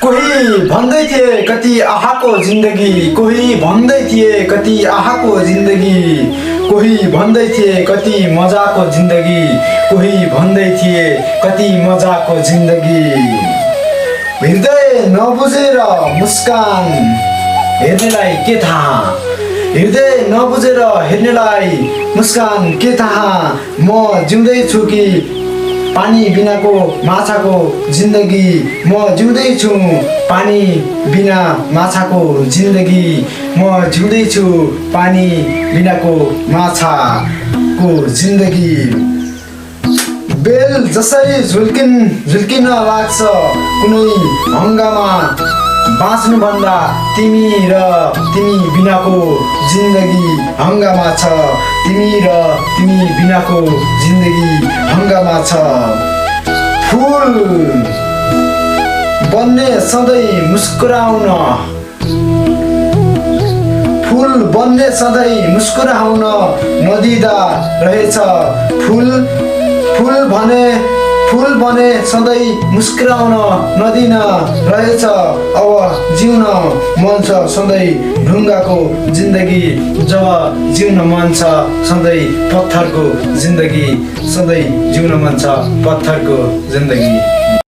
कोही भन्दै थिए कति आहाको जिन्दगी, कोही भन्दै थिए कति आहाको जिन्दगी, कोही भन्दै थिए कति मजाको जिन्दगी, कोही भन्दै थिए कति मजाको जिन्दगी। हृदय नबुझेर मुस्कान हेर्नेलाई के थाहा, हृदय नबुझेर हेर्नेलाई मुस्कान के थाहा। म जिउँदैछु कि पानी बिनाको माछाको जिन्दगी, म जिउँदैछु पानी बिना माछाको जिन्दगी, म जिउँदैछु पानी बिनाको माछाको जिन्दगी। बेल जसरी झुल्किन लाग्छ कुनै हङ्गामा, बाँच्नुभन्दा तिमी बिनाको जिन्दगी हङ्गामा छ, तिमी बिनाको जिन्दगी हङ्गामा छ। फुल बन्ने सधैँ मुस्कुराउन, फुल बन्ने सधैँ मुस्कुराउन नदिँदा रहेछ। फुल बने सधैँ मुस्कुराउन नदिन रहेछ। अब जिउन मन छ सधैँ ढुङ्गाको जिन्दगी, जब जिउन मन छ सधैँ पत्थरको जिन्दगी, सधैँ जिउन मन छ पत्थरको जिन्दगी।